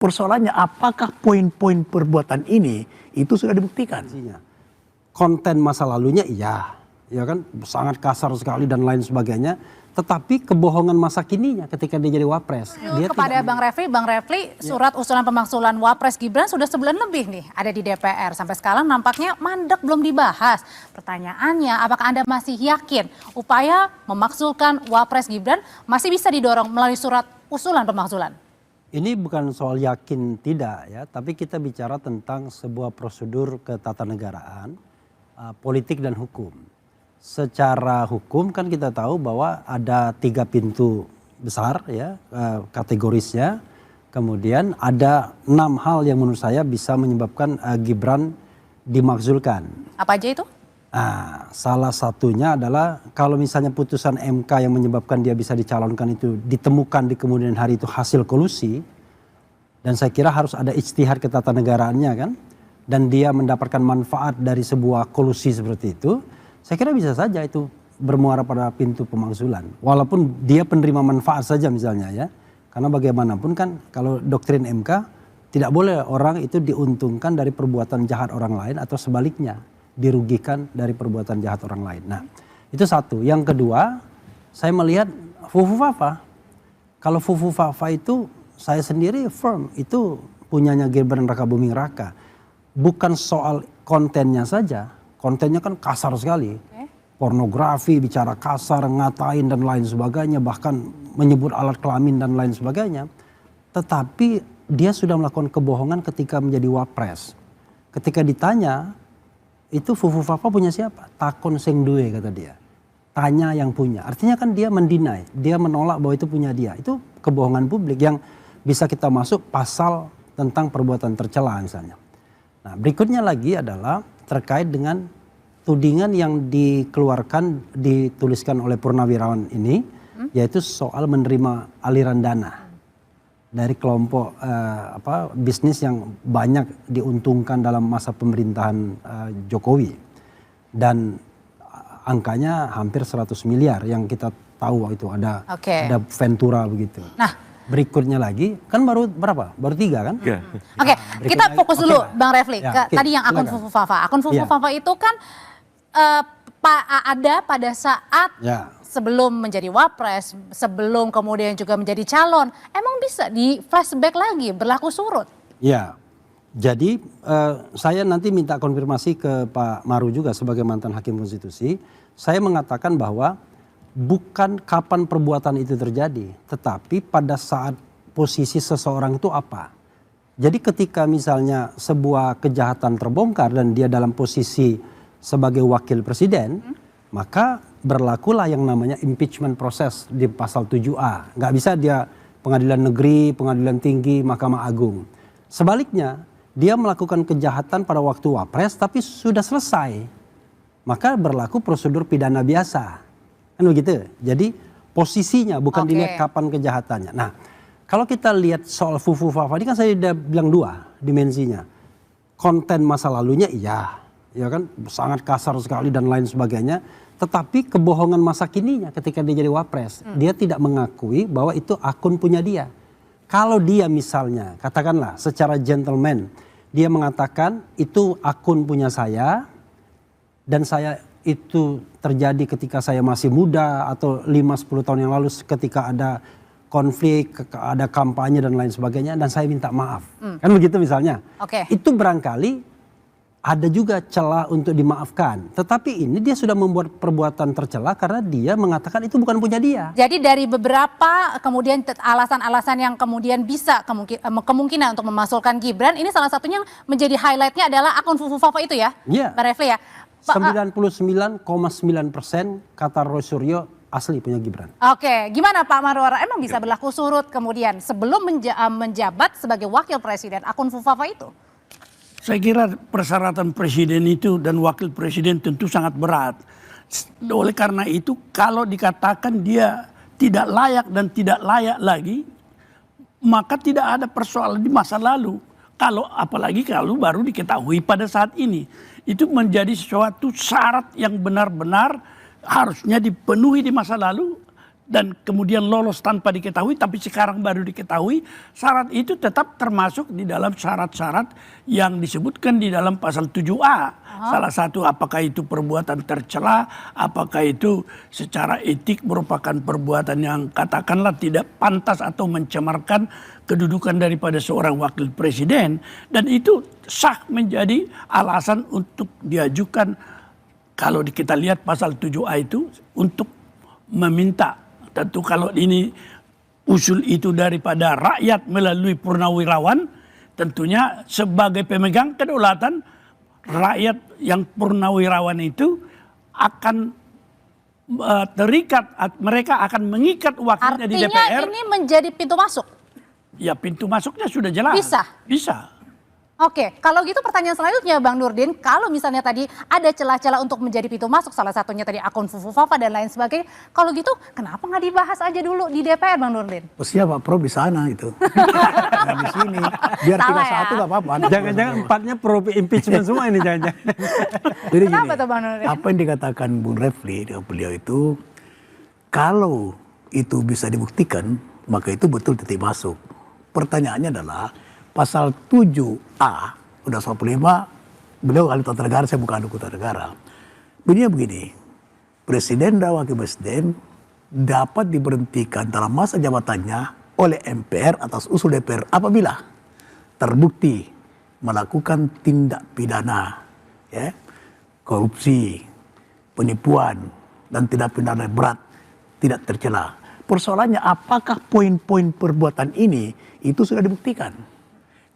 Persoalannya apakah poin-poin perbuatan ini itu sudah dibuktikan? Konten masa lalunya iya, ya kan sangat kasar sekali dan lain sebagainya. Tetapi kebohongan masa kininya ketika dia jadi wapres. Dia kepada Bang Refli, surat usulan pemakzulan Wapres Gibran sudah sebulan lebih nih ada di DPR. Sampai sekarang nampaknya mandek belum dibahas. Pertanyaannya, apakah Anda masih yakin upaya memakzulkan Wapres Gibran masih bisa didorong melalui surat usulan pemakzulan? Ini bukan soal yakin tidak ya, tapi kita bicara tentang sebuah prosedur ketatanegaraan, politik dan hukum. Secara hukum kan kita tahu bahwa ada 3 pintu besar ya kategorisnya. Kemudian ada 6 hal yang menurut saya bisa menyebabkan Gibran dimakzulkan. Apa aja itu? Salah satunya adalah kalau misalnya putusan MK yang menyebabkan dia bisa dicalonkan itu ditemukan di kemudian hari itu hasil kolusi. Dan saya kira harus ada ijtihad ketatanegaraannya kan. Dan dia mendapatkan manfaat dari sebuah kolusi seperti itu. Saya kira bisa saja itu bermuara pada pintu pemakzulan. Walaupun dia penerima manfaat saja misalnya ya. Karena bagaimanapun kan kalau doktrin MK tidak boleh orang itu diuntungkan dari perbuatan jahat orang lain atau sebaliknya dirugikan dari perbuatan jahat orang lain. Nah itu satu. Yang kedua saya melihat Fufu Fafa. Kalau Fufu Fafa itu saya sendiri firm itu punyanya Gibran Rakabuming Raka. Bukan soal kontennya saja. Kontennya kan kasar sekali, pornografi, bicara kasar, ngatain dan lain sebagainya, bahkan menyebut alat kelamin dan lain sebagainya. Tetapi dia sudah melakukan kebohongan ketika menjadi wapres. Ketika ditanya, itu Fufu Fafa punya siapa? Takon sing duwe kata dia. Tanya yang punya. Artinya kan dia mendinai, dia menolak bahwa itu punya dia. Itu kebohongan publik yang bisa kita masuk pasal tentang perbuatan tercela misalnya. Nah berikutnya lagi adalah terkait dengan tudingan yang dituliskan oleh Purnawirawan ini, yaitu soal menerima aliran dana dari kelompok bisnis yang banyak diuntungkan dalam masa pemerintahan Jokowi. Dan angkanya hampir 100 miliar yang kita tahu itu ada Ventura begitu. Nah berikutnya lagi kan baru berapa? Baru 3 kan? Oke, kita fokus dulu Bang Refli ke tadi yang akun Fufu Fafa. Akun Fufu Fafa itu kan ada pada saat sebelum menjadi wapres, sebelum kemudian juga menjadi calon. Emang bisa di flashback lagi berlaku surut? Ya, jadi saya nanti minta konfirmasi ke Pak Maru juga sebagai mantan hakim konstitusi. Saya mengatakan bahwa bukan kapan perbuatan itu terjadi, tetapi pada saat posisi seseorang itu apa. Jadi ketika misalnya sebuah kejahatan terbongkar dan dia dalam posisi sebagai wakil presiden, maka berlakulah yang namanya impeachment proses di pasal 7A. Nggak bisa dia pengadilan negeri, pengadilan tinggi, Mahkamah Agung. Sebaliknya, dia melakukan kejahatan pada waktu wapres tapi sudah selesai, maka berlaku prosedur pidana biasa. Kan begitu. Jadi posisinya bukan dilihat kapan kejahatannya. Nah, kalau kita lihat soal Fufu Fafa ini kan saya sudah bilang 2 dimensinya. Konten masa lalunya iya, ya kan sangat kasar sekali dan lain sebagainya. Tetapi kebohongan masa kininya ketika dia jadi wapres, dia tidak mengakui bahwa itu akun punya dia. Kalau dia misalnya katakanlah secara gentleman dia mengatakan itu akun punya saya dan saya itu terjadi ketika saya masih muda atau 5-10 tahun yang lalu ketika ada konflik, ada kampanye dan lain sebagainya dan saya minta maaf. Kan begitu misalnya. Itu barangkali ada juga celah untuk dimaafkan. Tetapi ini dia sudah membuat perbuatan tercela karena dia mengatakan itu bukan punya dia. Jadi dari beberapa kemudian alasan-alasan yang kemudian bisa kemungkinan untuk memasukkan Gibran, ini salah satunya yang menjadi highlightnya adalah akun Fufu Fafa itu ya, Pak Refli ya. 99,9% kata Roy Suryo asli punya Gibran. Oke, gimana Pak Marwara? Emang bisa berlaku surut kemudian sebelum menjabat sebagai wakil presiden akun Fufu Fafa itu? Saya kira persyaratan presiden itu dan wakil presiden tentu sangat berat. Oleh karena itu kalau dikatakan dia tidak layak dan tidak layak lagi, maka tidak ada persoalan di masa lalu. Apalagi kalau baru diketahui pada saat ini. Itu menjadi suatu syarat yang benar-benar harusnya dipenuhi di masa lalu dan kemudian lolos tanpa diketahui, tapi sekarang baru diketahui, syarat itu tetap termasuk di dalam syarat-syarat yang disebutkan di dalam pasal 7A. Salah satu apakah itu perbuatan tercela, apakah itu secara etik merupakan perbuatan yang katakanlah tidak pantas atau mencemarkan kedudukan daripada seorang wakil presiden. Dan itu sah menjadi alasan untuk diajukan, kalau kita lihat pasal 7A itu, untuk meminta. Tentu kalau ini usul itu daripada rakyat melalui purnawirawan, tentunya sebagai pemegang kedaulatan, rakyat yang purnawirawan itu akan terikat, mereka akan mengikat wakilnya di DPR. Artinya ini menjadi pintu masuk? Ya, pintu masuknya sudah jelas. Bisa? Bisa. Oke, kalau gitu pertanyaan selanjutnya Bang Nurdin, kalau misalnya tadi ada celah-celah untuk menjadi pintu masuk, salah satunya tadi akun Fufufafa dan lain sebagainya, kalau gitu kenapa nggak dibahas aja dulu di DPR Bang Nurdin? Posisinya Pak Pro di sana itu. Nah, di sini. Biar Salah 3-1 ya? nggak apa-apa. Jangan-jangan empatnya pro impeachment semua ini jangan-jangan. Jadi Kenapa gini, tuh Bang Nurdin? apa yang dikatakan Bung Refli dengan beliau itu, kalau itu bisa dibuktikan, maka itu betul titik masuk. Pertanyaannya adalah pasal 7A Undang-Undang 45, beliau ahli tata negara, saya bukan ahli tata negara. Bunyinya begini, Presiden dan Wakil Presiden dapat diberhentikan dalam masa jabatannya oleh MPR atas usul DPR apabila terbukti melakukan tindak pidana, ya, korupsi, penipuan, dan tindak pidana berat tidak tercela. Persoalannya apakah poin-poin perbuatan ini itu sudah dibuktikan?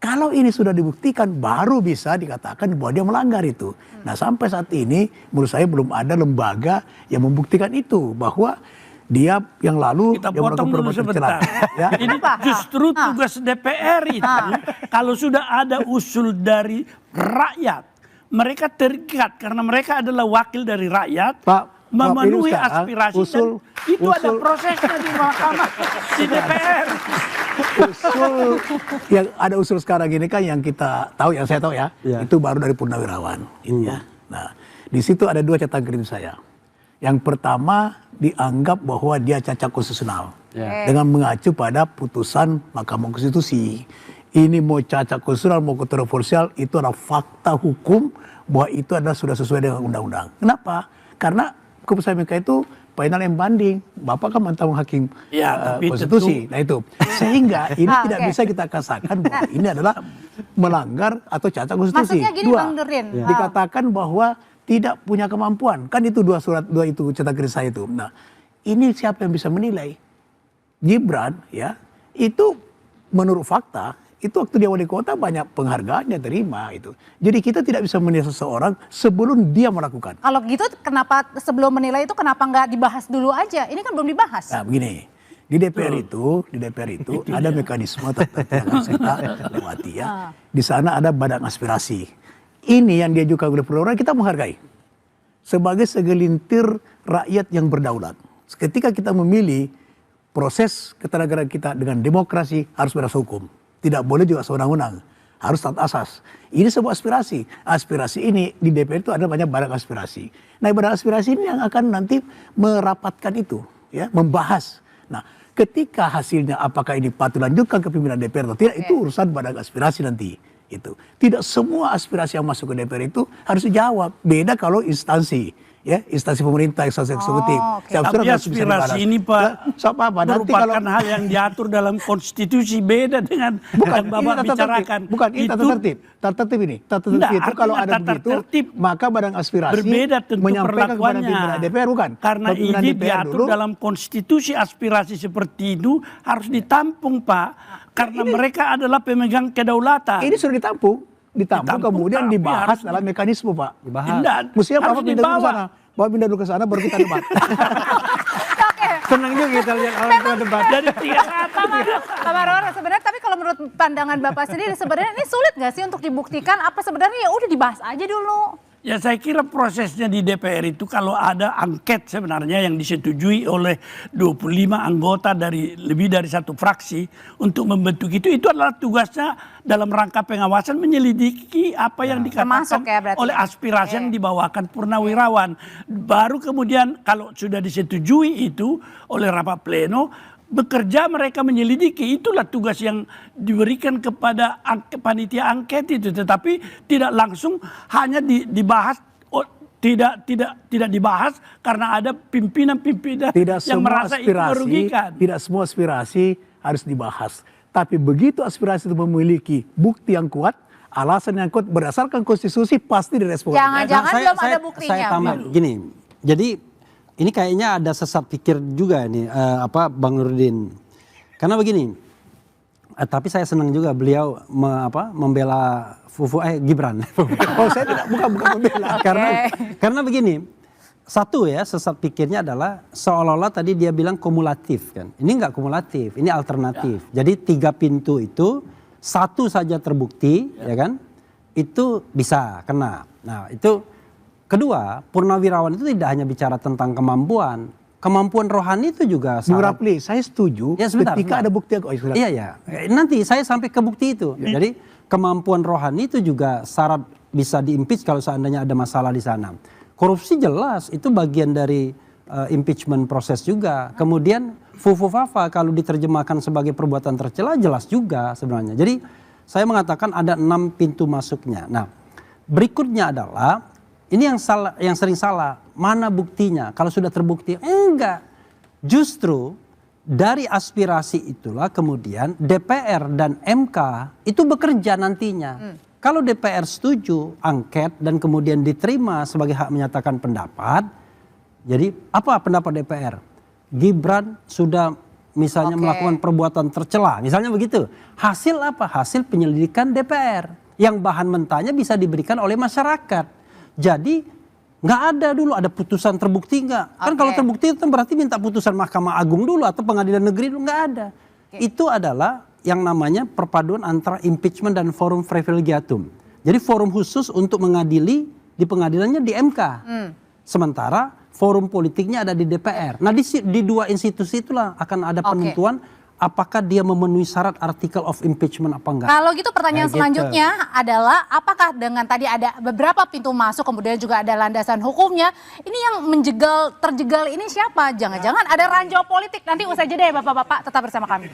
Kalau ini sudah dibuktikan baru bisa dikatakan bahwa dia melanggar itu. Nah sampai saat ini menurut saya belum ada lembaga yang membuktikan itu, bahwa dia yang lalu Kita dia potong dulu perbuatan sebentar. tercela. Ya. Ini justru tugas DPR itu, kalau sudah ada usul dari rakyat, mereka terikat karena mereka adalah wakil dari rakyat, Pak, memenuhi ini sekarang aspirasi, dan itu ada prosesnya di mahkamah, di DPR. Usul yang ada usul sekarang ini kan yang kita tahu, yang saya tahu ya, itu baru dari Purnawirawan. Ya. Nah, di situ ada dua catatan kritis saya. Yang pertama dianggap bahwa dia cacat konstitusional dengan mengacu pada putusan Mahkamah Konstitusi. Ini mau cacat konstitusional mau kontroversial, itu adalah fakta hukum bahwa itu adalah sudah sesuai dengan undang-undang. Kenapa? Karena keputusan MK itu final yang banding. Bapak kan mantan hakim konstitusi. Nah itu. Sehingga ini tidak bisa kita katakan bahwa ini adalah melanggar atau cacat konstitusi. Maksudnya gini Bang Nurdin. Dikatakan bahwa tidak punya kemampuan. Kan itu dua itu catatan kritis saya itu. Nah, ini siapa yang bisa menilai? Gibran ya, itu menurut fakta itu waktu dia wali kota banyak penghargaan yang terima itu. Jadi kita tidak bisa menilai seseorang sebelum dia melakukan. Kalau gitu kenapa sebelum menilai itu kenapa nggak dibahas dulu aja? Ini kan belum dibahas. Nah begini, di DPR itu ada mekanisme tertentu yang harus kita lewati ya. Di sana ada badan aspirasi. Ini yang diajukan oleh perorangan kita menghargai. Sebagai segelintir rakyat yang berdaulat. Ketika kita memilih proses ketatanegaraan kita dengan demokrasi harus berdasar hukum. Tidak boleh juga sewenang-wenang. Harus taat asas. Ini sebuah aspirasi. Aspirasi ini di DPR itu ada banyak badan aspirasi. Nah badan aspirasi ini yang akan nanti merapatkan itu. Ya, membahas. Nah ketika hasilnya apakah ini patut lanjutkan ke pimpinan DPR atau tidak, itu urusan badan aspirasi nanti. Itu. Tidak semua aspirasi yang masuk ke DPR itu harus dijawab. Beda kalau instansi. Ya, instansi pemerintah, instansi eksekutif. Tapi aspirasi ini Pak merupakan hal yang diatur dalam konstitusi, beda dengan yang Bapak bicarakan. Bukan, ini tata tertib. Tata tertib ini. Tata tertib itu kalau ada begitu, maka badan aspirasi berbeda tentu menyampaikan kepada perlakuannya. pimpinan DPR, bukan? Karena ini diatur dalam konstitusi, aspirasi seperti itu harus ditampung Pak. Karena mereka adalah pemegang kedaulatan. Ini sudah ditampung kemudian dibahas dalam mekanisme Pak. Dibahas. Mestinya Bapak pindah dulu ke sana. Bapak pindah dulu ke sana baru kita debat. Senang juga kita lihat orang debat. Dari tiga Pak Marwan, sebenarnya tapi kalau menurut pandangan Bapak sendiri sebenarnya ini sulit nggak sih untuk dibuktikan, apa sebenarnya ya udah dibahas aja dulu? Ya saya kira prosesnya di DPR itu kalau ada angket sebenarnya yang disetujui oleh 25 anggota dari lebih dari satu fraksi untuk membentuk itu adalah tugasnya dalam rangka pengawasan menyelidiki apa yang Termasuk dikatakan ya berarti oleh ya. aspirasi yang dibawakan purnawirawan. Baru kemudian kalau sudah disetujui itu oleh rapat pleno, bekerja mereka menyelidiki, itulah tugas yang diberikan kepada panitia angket itu, tetapi tidak langsung hanya dibahas, tidak dibahas karena ada pimpinan-pimpinan yang merasa itu merugikan. Tidak semua aspirasi harus dibahas, tapi begitu aspirasi itu memiliki bukti yang kuat, alasan yang kuat berdasarkan konstitusi pasti direspon. Jangan-jangan belum ada buktinya. Saya tambah gini, jadi ini kayaknya ada sesat pikir juga nih Bang Nurdin. Karena begini, tapi saya senang juga beliau membela Gibran. Oh, saya tidak bukan membela. Karena begini, satu ya sesat pikirnya adalah seolah-olah tadi dia bilang kumulatif kan. Ini enggak kumulatif, ini alternatif. Jadi 3 pintu itu satu saja terbukti, ya kan? Itu bisa kena. Nah, itu kedua, purnawirawan itu tidak hanya bicara tentang kemampuan rohani itu juga Bung Rapli, saya setuju ya, sebentar. ada bukti yang iya. Nanti saya sampai ke bukti itu. Jadi kemampuan rohani itu juga syarat bisa diimpeach kalau seandainya ada masalah di sana. Korupsi jelas itu bagian dari impeachment proses juga. Kemudian fufufafa kalau diterjemahkan sebagai perbuatan tercela jelas juga sebenarnya. Jadi saya mengatakan ada 6 pintu masuknya. Nah, berikutnya adalah ini yang sering salah, mana buktinya? Kalau sudah terbukti, enggak. Justru dari aspirasi itulah kemudian DPR dan MK itu bekerja nantinya. Kalau DPR setuju angket dan kemudian diterima sebagai hak menyatakan pendapat, jadi apa pendapat DPR? Gibran sudah misalnya melakukan perbuatan tercela, misalnya begitu. Hasil apa? Hasil penyelidikan DPR yang bahan mentahnya bisa diberikan oleh masyarakat. Jadi nggak ada dulu ada putusan terbukti nggak? Kan kalau terbukti itu berarti minta putusan Mahkamah Agung dulu atau Pengadilan Negeri dulu, nggak ada. Itu adalah yang namanya perpaduan antara impeachment dan forum privilegiatum. Jadi forum khusus untuk mengadili di pengadilannya di MK. Sementara forum politiknya ada di DPR. Nah di dua institusi itulah akan ada penentuan apakah dia memenuhi syarat article of impeachment apa enggak. Kalau gitu pertanyaan selanjutnya adalah apakah dengan tadi ada beberapa pintu masuk kemudian juga ada landasan hukumnya, ini yang terjegal ini siapa? Jangan-jangan ada ranjau politik. Nanti usai jeda ya Bapak-Bapak, tetap bersama kami.